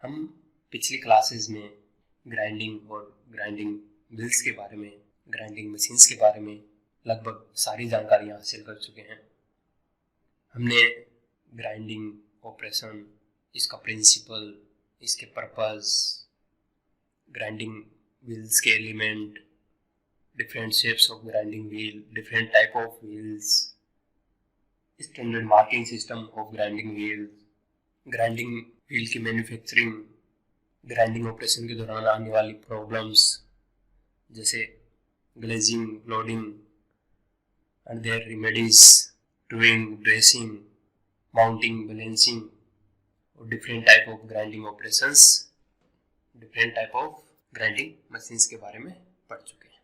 हम पिछली क्लासेस में ग्राइंडिंग और ग्राइंडिंग व्हील्स के बारे में, ग्राइंडिंग मशीन्स के बारे में लगभग सारी जानकारियाँ हासिल कर चुके हैं। हमने ग्राइंडिंग ऑपरेशन, इसका प्रिंसिपल, इसके पर्पस, ग्राइंडिंग व्हील्स के element, different shapes of grinding wheel, different type of wheels, standard marking system of grinding wheel, grinding wheel की मैन्युफैक्चरिंग, ग्राइंडिंग ऑपरेशन के दौरान आने वाली प्रॉब्लम्स जैसे glazing, loading and their remedies, truing, dressing, mounting, balancing और different type of grinding operations, different type of grinding machines के बारे में पढ़ चुके हैं।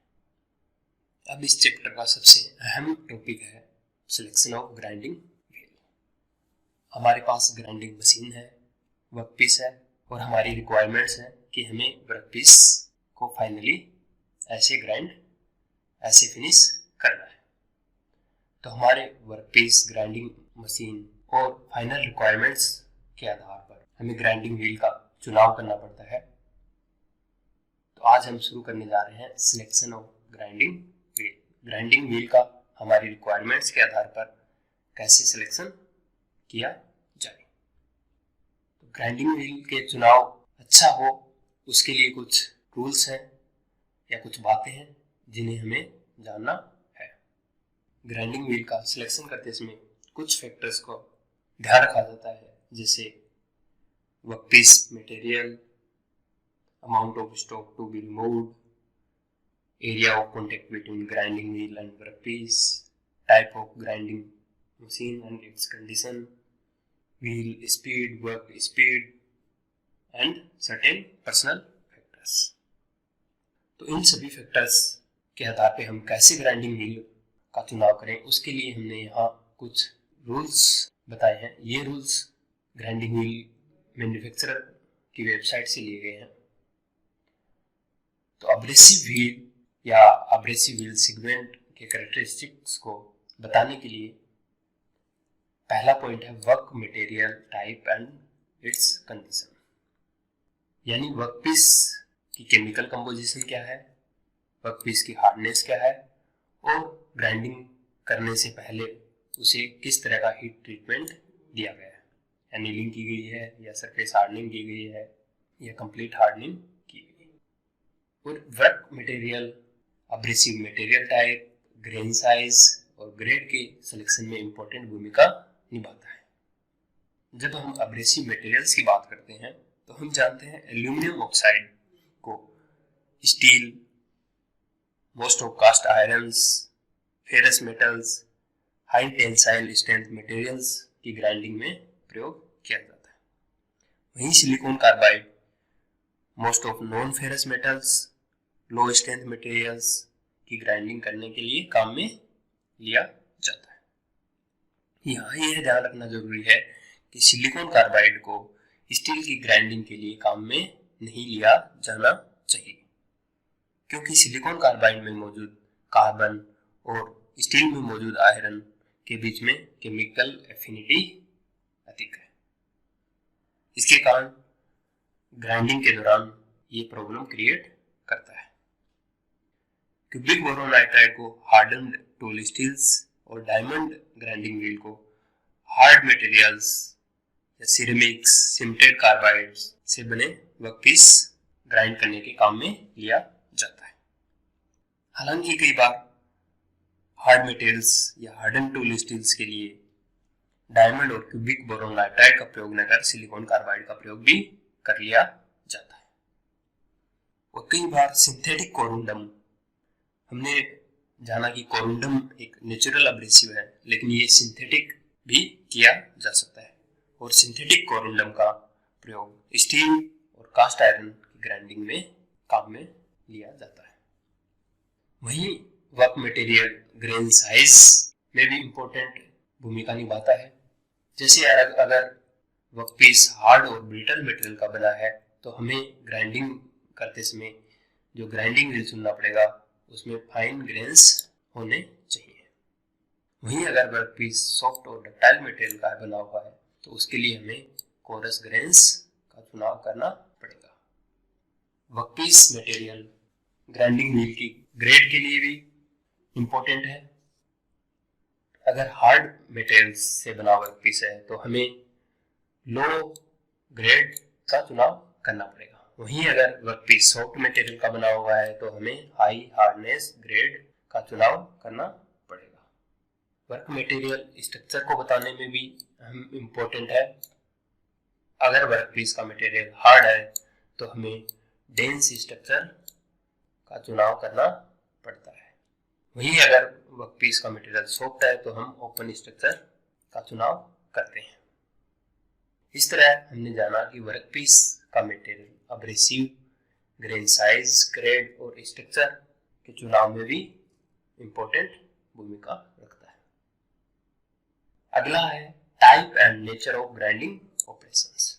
अब इस चैप्टर का सबसे अहम टॉपिक है सिलेक्शन ऑफ ग्राइंडिंग व्हील। हमारे पास ग्राइंडिंग मशीन है, वर्कपीस है और हमारी रिक्वायरमेंट्स है कि हमें वर्कपीस को फाइनली ऐसे ग्राइंड, ऐसे फिनिश करना है। तो हमारे वर्कपीस, ग्राइंडिंग मशीन और फाइनल रिक्वायरमेंट्स के आधार पर हमें ग्राइंडिंग व्हील का चुनाव करना पड़ता है। तो आज हम शुरू करने जा रहे हैं selection of grinding wheel. Grinding wheel का हमारी रिक्वायरमेंट्स के आधार पर कैसे सिलेक्शन किया जाए। तो ग्राइंडिंग व्हील के चुनाव अच्छा हो उसके लिए कुछ रूल्स हैं या कुछ बातें हैं जिन्हें हमें जानना है। ग्राइंडिंग व्हील का सिलेक्शन करते समय कुछ फैक्टर्स को ध्यान रखा जाता है, जैसे workpiece material, amount of stock to be removed, area of contact between grinding wheel and workpiece, type of grinding machine and its condition, wheel speed, work speed and certain personal factors। तो इन सभी factors के आधार पे हम कैसे grinding wheel का चुनाव करें उसके लिए हमने यहाँ कुछ रूल्स बताए हैं। ये रूल्स ग्राइंडिंग व्हील मैन्युफैक्चरर की वेबसाइट से लिए गए हैं। तो अब्रेसिव व्हील या अब्रेसिव व्हील सेगमेंट के कैरेक्टरिस्टिक्स को बताने के लिए पहला पॉइंट है work material type and it's condition, यानी वर्कपीस की केमिकल कंपोजिशन क्या है, वर्कपीस की हार्डनेस क्या है और ग्राइंडिंग करने से पहले उसे किस तरह का हीट ट्रीटमेंट दिया गया है, एनीलिंग की गई है या सरफेस हार्डनिंग की गई है या कंप्लीट हार्डनिंग की गई। और work material, abrasive material type, grain size और ग्रेड के सिलेक्शन में इंपॉर्टेंट भूमिका निभाता है। जब हम अब्रेसिव मटेरियल्स की बात करते हैं तो हम जानते हैं एल्यूमिनियम ऑक्साइड को steel, most of cast irons, ferrous metals, high tensile strength materials की ग्राइंडिंग में प्रयोग किया जाता है। वहीं silicon carbide most of non ferrous metals, low strength materials की ग्राइंडिंग करने के लिए काम में लिया जाता है। यहाँ यह ध्यान रखना जरूरी है कि सिलिकॉन कार्बाइड को स्टील की ग्राइंडिंग के लिए काम में नहीं लिया जाना चाहिए, क्योंकि सिलिकॉन कार्बाइड में मौजूद कार्बन और स्टील में मौजूद आयरन के बीच में केमिकल एफिनिटी अधिक है। इसके कारण ग्राइंडिंग के दौरान ये प्रॉब्लम क्रिएट करता है। क्यूबिक बोरोन नाइट्राइड को हार्डन्ड टूल स्टील्स और डायमंड ग्राइंडिंग व्हील को हार्ड मटेरियल्स या सिरेमिक्स, सिमेंटेड कार्बाइड्स से बने वर्कपीस ग्राइंड करने के काम में लिया जाता है। हालांकि कई बार हार्ड मटेरियल्स या हार्डन टूल स्टील्स के लिए डायमंड और क्यूबिक बोरोन नाइट्राइड का प्रयोग न कर सिलिकॉन कार्बाइड का प्रयोग भी कर लिया जाता है। और कई बार सिंथेटिक कोरुंडम, हमने जाना कि कोरुंडम एक नेचुरल अब्रेसिव है, लेकिन ये सिंथेटिक भी किया जा सकता है और सिंथेटिक कोरुंडम का प्रयोग स्टील और कास्ट आयरन की ग्राइंडिंग में काम में लिया जाता है। वहीं वर्क मटेरियल ग्रेन साइज में भी इंपॉर्टेंट भूमिका निभाता है। जैसे अगर वर्कपीस हार्ड और ब्रिटल मटेरियल का बना है तो हमें ग्राइंडिंग करते समय जो ग्राइंडिंग व्हील चुनना पड़ेगा उसमें फाइन ग्रेन्स होने चाहिए। वहीं अगर वर्कपीस सॉफ्ट और डक्टाइल मटेरियल का बना हुआ है तो उसके लिए हमें कोरस ग्रेन्स का चुनाव करना पड़ेगा। वर्कपीस मटेरियल ग्राइंडिंग व्हील की ग्रेड के लिए भी इम्पोर्टेंट है। अगर हार्ड मटेरियल्स से बना वर्कपीस है तो हमें लो ग्रेड का चुनाव करना पड़ेगा। वहीं अगर वर्कपीस सॉफ्ट मटेरियल का बना हुआ है तो हमें हाई हार्डनेस ग्रेड का चुनाव करना पड़ेगा। वर्क मटेरियल स्ट्रक्चर को बताने में भी इम्पोर्टेंट है। अगर वर्कपीस का मटेरियल हार्ड है तो हमें डेंस स्ट्रक्चर का चुनाव करना पड़ता है। वहीं अगर वर्कपीस का मटेरियल सॉफ्ट है तो हम ओपन स्ट्रक्चर का चुनाव करते हैं। इस तरह हमने जाना कि वर्कपीस का material abrasive, grain size, grade और स्ट्रक्चर के चुनाव में भी इम्पोर्टेंट भूमिका रखता है। अगला है type and nature of grinding operations.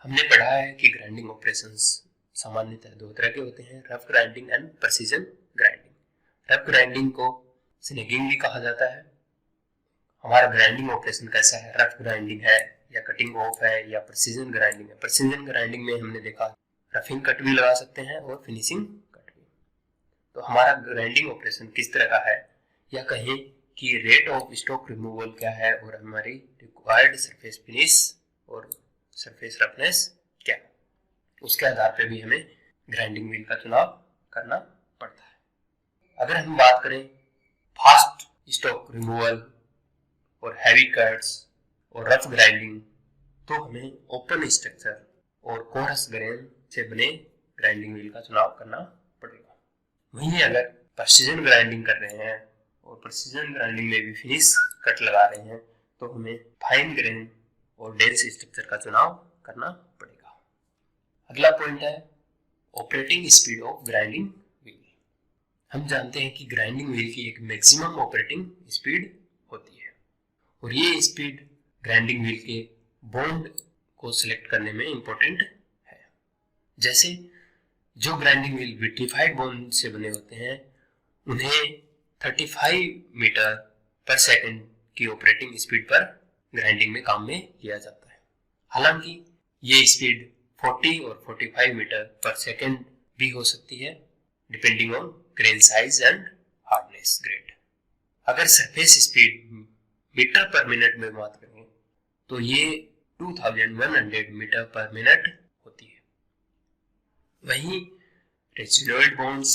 हमने पढ़ा है कि ग्राइंडिंग ऑपरेशंस सामान्यतः दो तरह के होते हैं, rough grinding and precision grinding. Rough grinding को स्नैगिंग भी कहा जाता है। हमारा ग्राइंडिंग ऑपरेशन कैसा है, रफ ग्राइंडिंग है या कटिंग ऑफ है या प्रिसीजन ग्राइंडिंग है। प्रिसीजन ग्राइंडिंग में हमने देखा रफिंग कट भी लगा सकते हैं और फिनिशिंग कट भी। तो हमारा ग्राइंडिंग ऑपरेशन किस तरह का है, या कहें कि रेट ऑफ स्टॉक रिमूवल क्या है और हमारी रिक्वायर्ड सरफेस फिनिश और सरफेस रफनेस क्या है, उसके आधार पे भी हमें ग्राइंडिंग व्हील का चुनाव करना पड़ता है। अगर हम बात करें फास्ट स्टॉक रिमूवल और हैवी कट्स और रफ ग्राइंडिंग, तो हमें ओपन स्ट्रक्चर और कोरस ग्रेन से बने ग्राइंडिंग व्हील का चुनाव करना पड़ेगा। वहीं अगर प्रिसीजन ग्राइंडिंग कर रहे हैं और प्रिसीजन ग्राइंडिंग में भी फिनिश कट लगा रहे हैं तो हमें फाइन ग्रेन और डेंस स्ट्रक्चर का चुनाव करना पड़ेगा। अगला पॉइंट है operating speed of grinding wheel. हम जानते हैं कि ग्राइंडिंग व्हील की एक मैक्सिमम ऑपरेटिंग स्पीड होती है और ये स्पीड ग्राइंडिंग व्हील के बॉन्ड को सिलेक्ट करने में इंपॉर्टेंट है। जैसे जो ग्राइंडिंग व्हील विट्रीफाइड बॉन्ड से बने होते हैं उन्हें 35 मीटर पर सेकंड की ऑपरेटिंग स्पीड पर ग्राइंडिंग में काम में लिया जाता है। हालांकि ये स्पीड 40 और 45 मीटर पर सेकंड भी हो सकती है depending on grain size and hardness grade. अगर सरफेस स्पीड मीटर पर मिनट में बात करें तो ये 2100 मीटर पर मिनट होती है। वहीं रेजिनोइड बॉन्ड्स,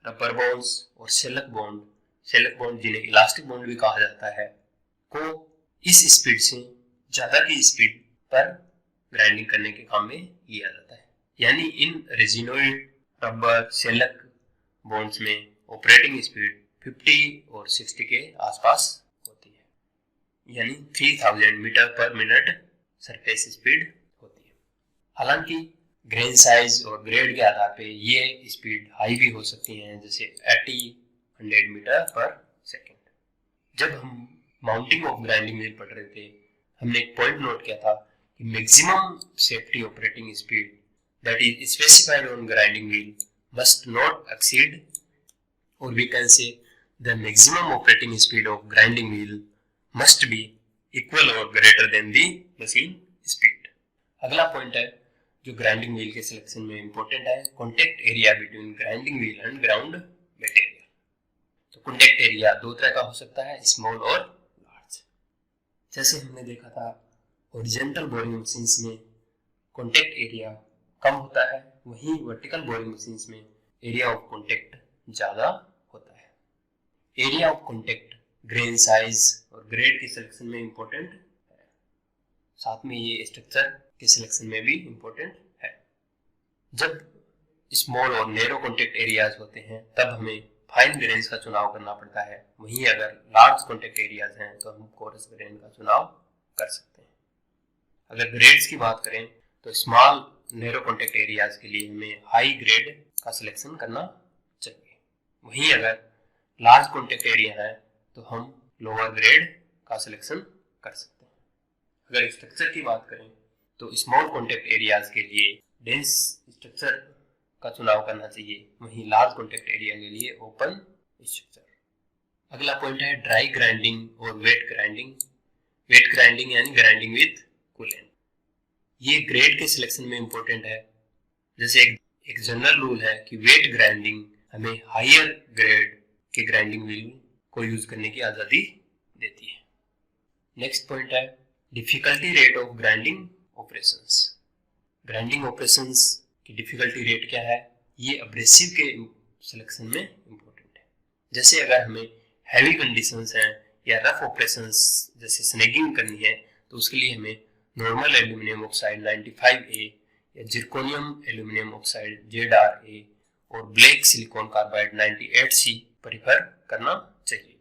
रबर बॉन्ड्स और शेलक बॉन्ड जिन्हें इलास्टिक बॉन्ड भी कहा जाता है, को इस स्पीड से ज्यादा की स्पीड पर ग्राइंडिंग करने के काम में लिया जाता है। यानी इन रेजिनोइड, रबर, शेलक बॉन्ड्स में ऑपरेटिंग स्पीड 50 और 60 के आसपास होती है, यानी 3000 मीटर पर मिनट सरफेस स्पीड होती है। हालांकि ग्रेन साइज और ग्रेड के आधार पे ये स्पीड हाई भी हो सकती हैं, जैसे 80-100 मीटर पर सेकंड। जब हम माउंटिंग ऑफ ग्राइंडिंग व्हील पढ़ रहे थे हमने एक पॉइंट नोट किया था कि maximum safety operating speed that is specified on grinding wheel must not exceed, और we can say the maximum operating speed of grinding wheel must be equal or greater than the machine speed. अगला point है जो grinding wheel के selection में important है, contact area between grinding wheel and ground material. तो contact area दो तरह का हो सकता है, स्मॉल और लार्ज। जैसे हमने देखा था हॉरिजॉन्टल बोरिंग मशीन्स में कॉन्टेक्ट एरिया कम होता है, वहीं वर्टिकल बोरिंग मशीन्स में एरिया ऑफ कॉन्टेक्ट ज्यादा होता है। Area of contact grain size और ग्रेड के सिलेक्शन में इंपॉर्टेंट है, साथ में ये स्ट्रक्चर के सिलेक्शन में भी इंपॉर्टेंट है। जब स्मॉल और नैरो कॉन्टेक्ट एरियाज होते हैं तब हमें फाइन ग्रेन्स का चुनाव करना पड़ता है, वहीं अगर लार्ज कॉन्टेक्ट एरियाज हैं तो हम कोरस ग्रेन का चुनाव कर सकते हैं। अगर ग्रेड्स की बात करें तो स्मॉल नैरो कॉन्टेक्ट एरियाज के लिए हमें हाई ग्रेड का सिलेक्शन करना चाहिए, वहीं अगर लार्ज कॉन्टेक्ट एरिया है तो हम लोअर ग्रेड का सिलेक्शन कर सकते हैं। अगर स्ट्रक्चर की बात करें तो स्मॉल कॉन्टेक्ट एरियाज के लिए डेंस स्ट्रक्चर का चुनाव करना चाहिए, वहीं लार्ज कॉन्टेक्ट एरिया के लिए ओपन स्ट्रक्चर। अगला पॉइंट है ड्राई ग्राइंडिंग और वेट ग्राइंडिंग। वेट ग्राइंडिंग यानी ग्राइंडिंग विद कूलेंट। ये ग्रेड के सिलेक्शन में इंपॉर्टेंट है। जैसे एक जनरल रूल है कि वेट ग्राइंडिंग हमें हायर ग्रेड के ग्राइंडिंग व्हील को यूज करने की आजादी देती है। नेक्स्ट पॉइंट है difficulty rate of grinding operations. Grinding operations की डिफिकल्टी रेट क्या है, ये एब्रेसिव के सिलेक्शन में इंपॉर्टेंट है। जैसे अगर हमें हैवी कंडीशंस हैं या रफ ऑपरेशंस जैसे स्नैगिंग करनी है तो उसके लिए हमें नॉर्मल एल्यूमिनियम ऑक्साइड 95A या जिरकोनियम एल्यूमिनियम ऑक्साइड ZRA और black silicon carbide 98C prefer करना चाहिए।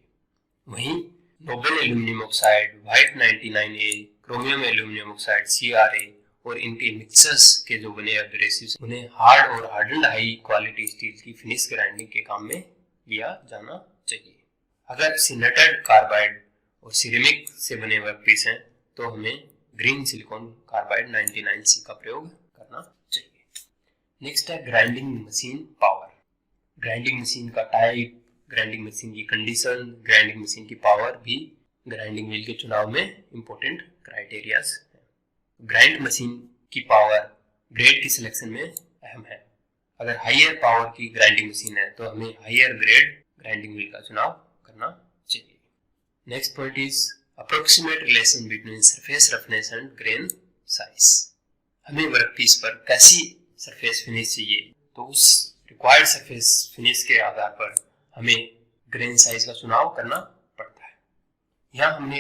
वहीं noble aluminium oxide white 99A, chromium aluminium oxide CRA और इनके मिक्सर्स के जो बने एब्रेसिव उन्हें हार्ड और हार्डन्ड हाई क्वालिटी स्टील की फिनिश ग्राइंडिंग के काम में लिया जाना चाहिए। अगर सिनेटेड कार्बाइड और सिरेमिक से बने वर्कपीस हैं तो हमें ग्रीन सिलिकॉन कार्बाइड 99C का प्रयोग करना चाहिए। नेक्स्ट है grinding machine power. Grinding machine का टाइप, ग्राइंडिंग मशीन की कंडीशन, ग्राइंडिंग मशीन की पावर भी ग्राइंडिंग व्हील के चुनाव में इंपॉर्टेंट क्राइटेरियाज हैं। ग्राइंड मशीन की पावर ग्रेड की सिलेक्शन में अहम है। अगर हायर पावर की ग्राइंडिंग मशीन है तो हमें हायर ग्रेड ग्राइंडिंग व्हील का चुनाव करना चाहिए। Next point is approximate relation between surface roughness and grain size. हमें वर्कपीस पर कैसी सरफेस फिनिश चाहिए तो उस रिक्वायर्ड सरफेस फिनिश के आधार पर हमें ग्रेन साइज का चुनाव करना पड़ता है। यहाँ हमने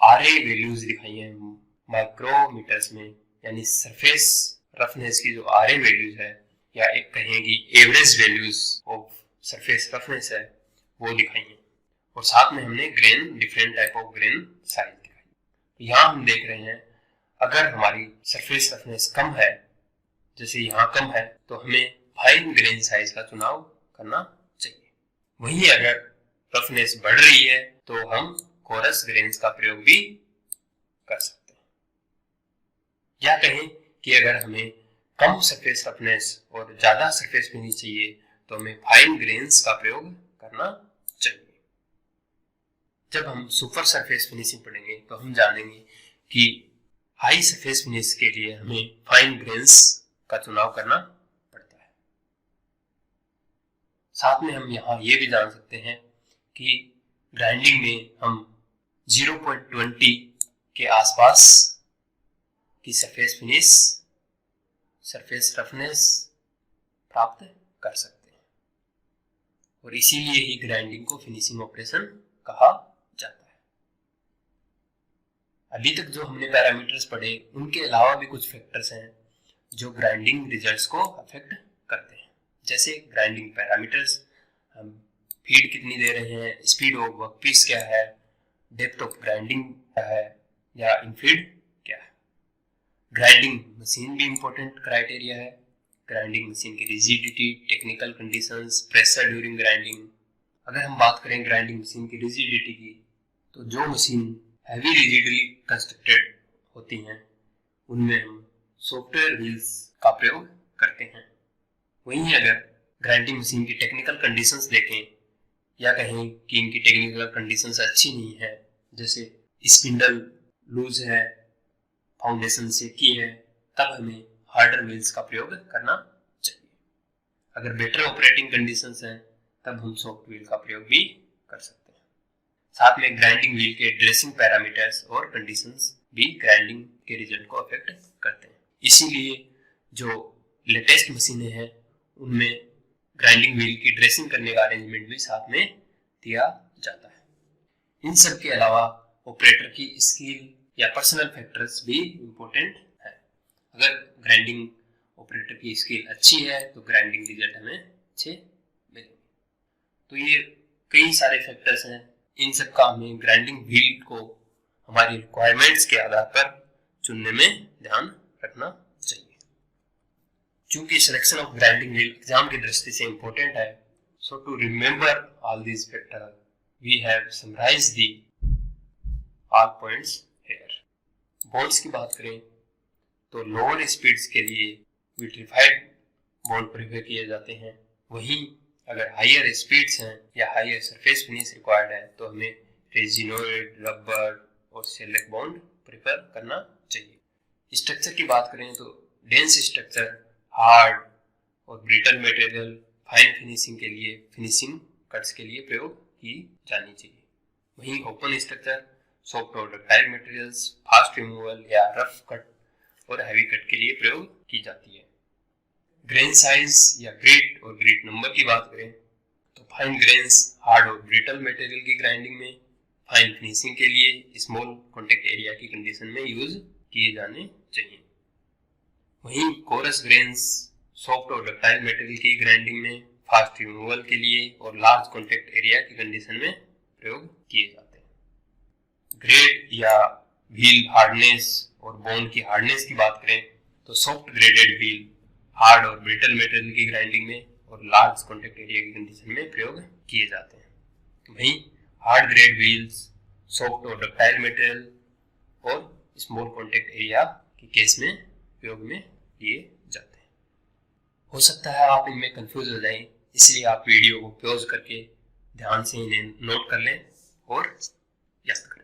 RA वैल्यूज दिखाई हैं माइक्रोमीटर्स में, यानी सरफेस रफनेस की जो RA वैल्यूज है या एक कहेंगे average values of surface roughness है वो दिखाई है, और साथ में हमने grain different type of grain size दिखाई। यहाँ हम देख रहे हैं अगर हमारी सरफेस रफनेस कम है, जैसे यहाँ कम है, तो हमें फाइन ग्रेन साइज का चुनाव करना चाहिए। वहीं अगर रफनेस बढ़ रही है तो हम कोरस ग्रेन्स का प्रयोग भी कर सकते हैं। या कहें कि अगर हमें कम सरफेस रफनेस और ज्यादा सरफेस फिनिश चाहिए तो हमें फाइन ग्रेन्स का प्रयोग करना चाहिए। जब हम सुपर सरफेस फिनिशिंग पढ़ेंगे तो हम जानेंगे कि हाई सरफेस फिनिश के लिए हमें फाइन ग्रेन्स का चुनाव करना पड़ता है। साथ में हम यहाँ ये भी जान सकते हैं कि ग्राइंडिंग में हम 0.20 के आसपास की सरफेस फिनिश, सरफेस रफनेस प्राप्त कर सकते हैं, और इसीलिए ही ग्राइंडिंग को फिनिशिंग ऑपरेशन कहा जाता है। अभी तक जो हमने पैरामीटर्स पढ़े उनके अलावा भी कुछ फैक्टर्स हैं जो ग्राइंडिंग रिजल्ट्स को अफेक्ट करते हैं। जैसे ग्राइंडिंग पैरामीटर्स, हम फीड कितनी दे रहे हैं, स्पीड ऑफ वर्कपीस क्या है, डेप्थ ऑफ ग्राइंडिंग क्या है, या इनफीड क्या है। ग्राइंडिंग मशीन भी इंपॉर्टेंट क्राइटेरिया है। ग्राइंडिंग मशीन की rigidity, technical conditions, pressure during grinding. अगर हम बात करें ग्राइंडिंग मशीन की रिजिडिटी की, तो जो मशीन हैवी रिजिडली कंस्ट्रक्टेड होती हैं उनमें हम सॉफ्टवेयर व्हील्स का प्रयोग करते हैं। वहीं अगर ग्राइंडिंग मशीन की टेक्निकल कंडीशंस देखें या कहें कि इनकी टेक्निकल कंडीशंस अच्छी नहीं है, जैसे स्पिंडल लूज है, फाउंडेशन सेकी है, तब हमें हार्डर व्हील्स का प्रयोग करना चाहिए। अगर बेटर ऑपरेटिंग कंडीशंस हैं तब हम सॉफ्ट व्हील का प्रयोग भी कर सकते हैं। साथ में ग्राइंडिंग व्हील के ड्रेसिंग पैरामीटर्स और कंडीशंस भी ग्राइंडिंग के रिजल्ट को अफेक्ट करते हैं। इसीलिए जो लेटेस्ट मशीनें हैं उनमें ग्राइंडिंग व्हील की ड्रेसिंग करने का अरेंजमेंट भी साथ में दिया जाता है। इन सब के अलावा ऑपरेटर की स्किल या पर्सनल फैक्टर्स भी इम्पोर्टेंट है। अगर ग्राइंडिंग ऑपरेटर की स्किल अच्छी है तो ग्राइंडिंग रिजल्ट हमें अच्छे मिलेंगे। तो ये कई सारे फैक्टर्स हैं, इन सब का हमें ग्राइंडिंग व्हील को हमारी रिक्वायरमेंट्स के आधार पर चुनने में ध्यान रखना चाहिए। चूंकि selection of grinding wheel exam की दृष्टि से इंपॉर्टेंट है, so to remember all these factors we have summarized the all points here. Bonds की बात करें तो लोअर स्पीड्स के लिए विट्रिफाइड बॉन्ड प्रेफर किए जाते हैं। वहीं अगर हायर स्पीड्स हैं या हायर सरफेस फिनिश रिक्वायर्ड है तो हमें रेजिनोइड, रबर और सेलेक्ट बॉन्ड प्रेफर करना चाहिए। स्ट्रक्चर की बात करें तो डेंस स्ट्रक्चर, हार्ड और ब्रिटल मटेरियल फाइन फिनिशिंग के लिए, फिनिशिंग कट्स के लिए प्रयोग की जानी चाहिए। वहीं ओपन स्ट्रक्चर, सॉफ्ट और डक्टाइल मटेरियल्स फास्ट रिमूवल या रफ कट और हैवी कट के लिए प्रयोग की जाती है। ग्रेन साइज या ग्रिट और ग्रिट नंबर की बात करें तो फाइन ग्रेन्स हार्ड और ब्रिटल मटेरियल की ग्राइंडिंग में, फाइन फिनिशिंग के लिए स्मॉल कॉन्टेक्ट एरिया की कंडीशन में यूज किए जाने चाहिए। वहीं कोरस ग्रेन्स सॉफ्ट और डक्टाइल मटेरियल की ग्राइंडिंग में, फास्ट रिमूवल के लिए और लार्ज कॉन्टेक्ट एरिया की कंडीशन में प्रयोग किए जाते हैं। ग्रेड या व्हील हार्डनेस और बोन की हार्डनेस की बात करें तो सॉफ्ट ग्रेडेड व्हील हार्ड और ब्रिटल मटेरियल की ग्राइंडिंग में और लार्ज कॉन्टेक्ट एरिया की कंडीशन में प्रयोग किए जाते हैं। वहीं हार्ड ग्रेड व्हील्स सॉफ्ट और डक्टाइल मटेरियल और स्मॉल कॉन्टेक्ट एरिया के केस में प्रयोग में लिए जाते हैं। हो सकता है आप इनमें कंफ्यूज हो जाएं, इसलिए आप वीडियो को पॉज करके ध्यान से इन्हें नोट कर लें और याद करें।